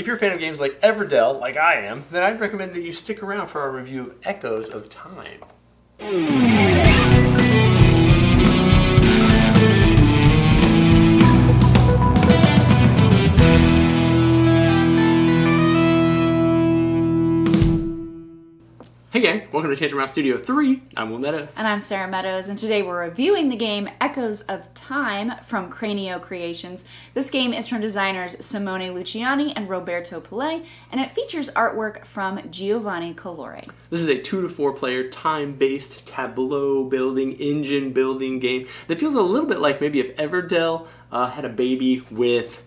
you're a fan of games like Everdell, like I am, then I'd recommend that you stick around for our review of Echoes of Time. Hey gang, welcome to Tantrum Round Studio 3. I'm Will Meadows. And I'm Sara Meadows, and today we're reviewing the game Echoes of Time from Cranio Creations. This game is from designers Simone Luciani and Roberto Pellei, and it features artwork from Giovanni Colore. This is a 2 to 4 player time-based tableau building, engine building game that feels a little bit like maybe if Everdell had a baby with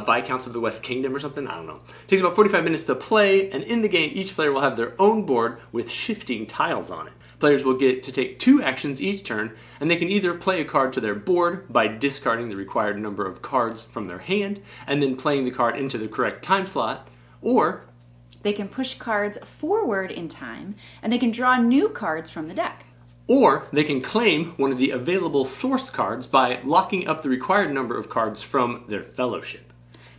Viscounts of the West Kingdom or something, I don't know. It takes about 45 minutes to play, and in the game, each player will have their own board with shifting tiles on it. Players will get to take 2 actions each turn, and they can either play a card to their board by discarding the required number of cards from their hand, and then playing the card into the correct time slot, or they can push cards forward in time, and they can draw new cards from the deck. Or they can claim one of the available source cards by locking up the required number of cards from their fellowship.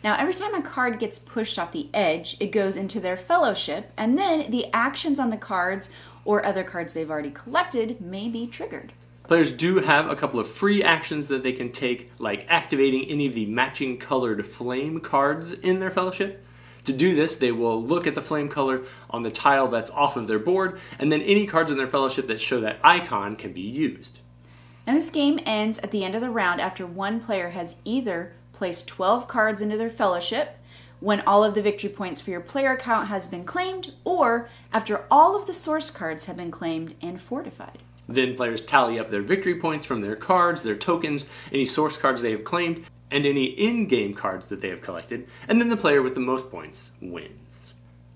Now, every time a card gets pushed off the edge, it goes into their fellowship, and then the actions on the cards or other cards they've already collected may be triggered. Players do have a couple of free actions that they can take, like activating any of the matching colored flame cards in their fellowship. To do this, they will look at the flame color on the tile that's off of their board, and then any cards in their fellowship that show that icon can be used. And this game ends at the end of the round after one player has either placed 12 cards into their fellowship, when all of the victory points for your player account has been claimed, or after all of the source cards have been claimed and fortified. Then players tally up their victory points from their cards, their tokens, any source cards they have claimed, and any in-game cards that they have collected, and then the player with the most points wins.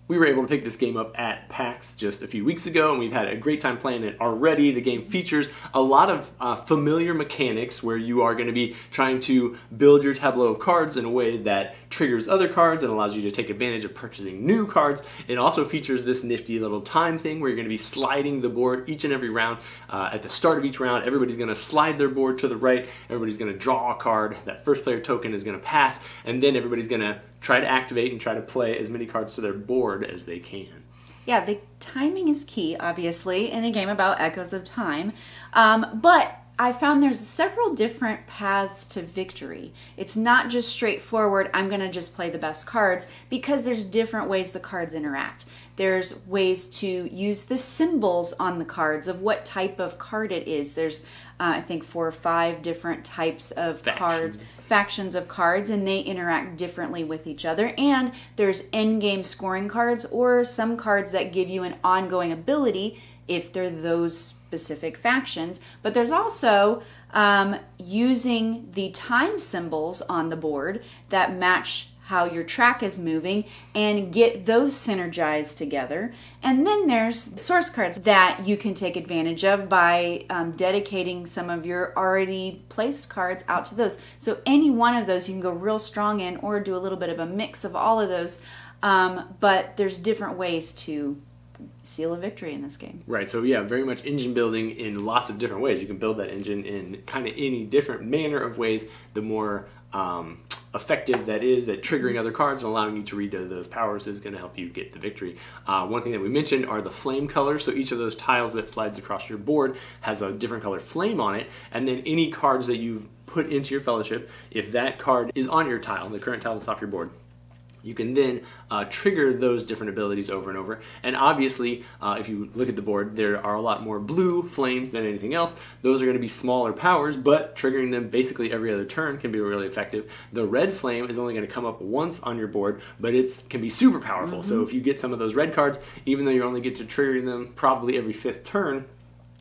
We were able to pick this game up at PAX just a few weeks ago, and we've had a great time playing it already. The game features a lot of familiar mechanics where you are going to be trying to build your tableau of cards in a way that triggers other cards and allows you to take advantage of purchasing new cards. It also features this nifty little time thing where you're going to be sliding the board each and every round. At the start of each round, everybody's going to slide their board to the right, everybody's going to draw a card, that first player token is going to pass, and then everybody's going to try to activate and try to play as many cards to their board as they can. Yeah, the timing is key, obviously, in a game about Echoes of Time, but I found there's several different paths to victory. It's not just straightforward, I'm going to just play the best cards, because there's different ways the cards interact. There's ways to use the symbols on the cards of what type of card it is. There's, I think, 4 or 5 different types of factions of cards, and they interact differently with each other. And there's end-game scoring cards, or some cards that give you an ongoing ability if they're those specific factions. But there's also using the time symbols on the board that match how your track is moving and get those synergized together. And then there's source cards that you can take advantage of by dedicating some of your already placed cards out to those. So any one of those you can go real strong in, or do a little bit of a mix of all of those. But there's different ways to seal a victory in this game. Right, so yeah, very much engine building in lots of different ways. You can build that engine in kind of any different manner of ways. The more effective that is, that triggering other cards and allowing you to read those powers is going to help you get the victory. One thing that we mentioned are the flame colors. So each of those tiles that slides across your board has a different color flame on it, and then any cards that you've put into your fellowship, if that card is on your tile, the current tile that's off your board, you can then trigger those different abilities over and over. And obviously, if you look at the board, there are a lot more blue flames than anything else. Those are going to be smaller powers, but triggering them basically every other turn can be really effective. The red flame is only going to come up once on your board, but it can be super powerful. So if you get some of those red cards, even though you only get to trigger them probably every 5th turn,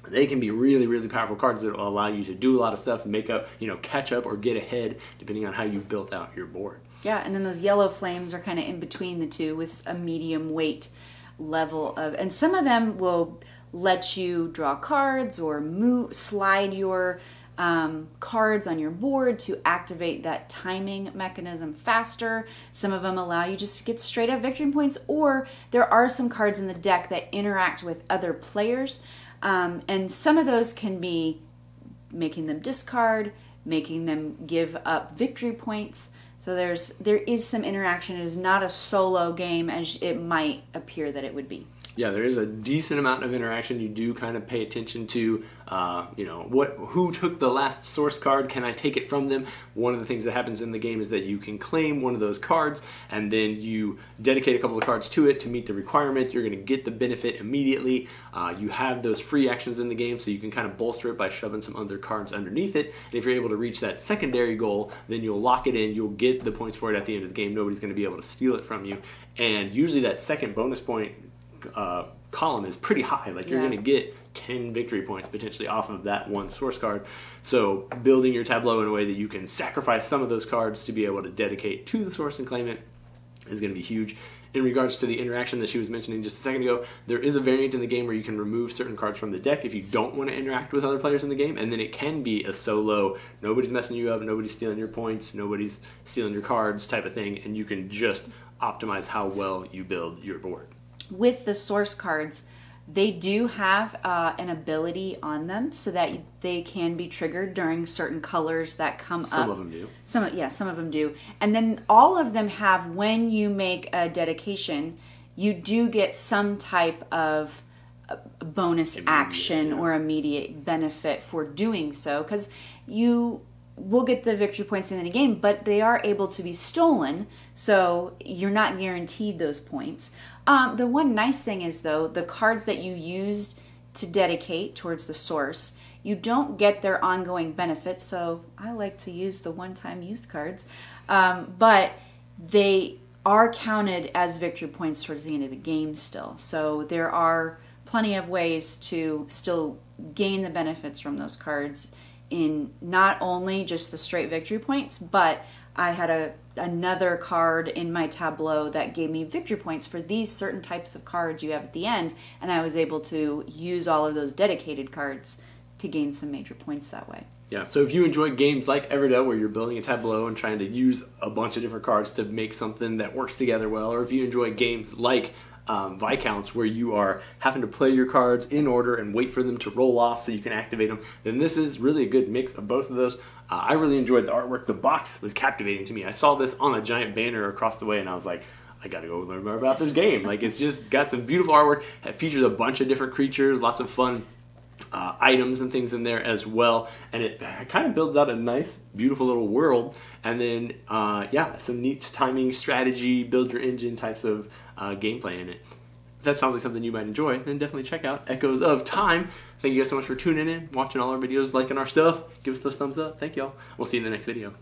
they can be really, really powerful cards that will allow you to do a lot of stuff, make up, catch up or get ahead, depending on how you've built out your board. Yeah, and then those yellow flames are kind of in between the two with a medium weight level of, and some of them will let you draw cards or slide your cards on your board to activate that timing mechanism faster. Some of them allow you just to get straight up victory points, or there are some cards in the deck that interact with other players, and some of those can be making them discard, making them give up victory points. So there is some interaction. It is not a solo game as it might appear that it would be. Yeah, there is a decent amount of interaction. You do kind of pay attention to, who took the last source card. Can I take it from them? One of the things that happens in the game is that you can claim one of those cards, and then you dedicate a couple of cards to it to meet the requirement. You're going to get the benefit immediately. You have those free actions in the game, so you can kind of bolster it by shoving some other cards underneath it. And if you're able to reach that secondary goal, then you'll lock it in. You'll get the points for it at the end of the game. Nobody's going to be able to steal it from you. And usually that second bonus point column is pretty high. Like you're going to get 10 victory points potentially off of that one source card. So building your tableau in a way that you can sacrifice some of those cards to be able to dedicate to the source and claim it is going to be huge. In regards to the interaction that she was mentioning just a second ago, there is a variant in the game where you can remove certain cards from the deck if you don't want to interact with other players in the game, and then it can be a solo, nobody's messing you up, nobody's stealing your points, nobody's stealing your cards type of thing, and you can just optimize how well you build your board. With the source cards, they do have an ability on them so that they can be triggered during certain colors that come up. Some of them do. Some of them do. And then all of them have, when you make a dedication, you do get some type of bonus action or immediate benefit for doing so, because you will get the victory points in the game, but they are able to be stolen, so you're not guaranteed those points. The one nice thing is, though, the cards that you used to dedicate towards the source, you don't get their ongoing benefits, so I like to use the one-time used cards, but they are counted as victory points towards the end of the game still. So there are plenty of ways to still gain the benefits from those cards in not only just the straight victory points, but I had another card in my tableau that gave me victory points for these certain types of cards you have at the end, and I was able to use all of those dedicated cards to gain some major points that way. Yeah, so if you enjoy games like Everdell where you're building a tableau and trying to use a bunch of different cards to make something that works together well, or if you enjoy games like Viscounts where you are having to play your cards in order and wait for them to roll off so you can activate them, then this is really a good mix of both of those. I really enjoyed the artwork. The box was captivating to me. I saw this on a giant banner across the way and I was like, I gotta go learn more about this game. Like, it's just got some beautiful artwork. It features a bunch of different creatures, lots of fun items and things in there as well, and it kind of builds out a nice, beautiful little world. And then, some neat timing, strategy, build your engine types of gameplay in it. If that sounds like something you might enjoy, then definitely check out Echoes of Time. Thank you guys so much for tuning in, watching all our videos, liking our stuff. Give us those thumbs up. Thank y'all. We'll see you in the next video.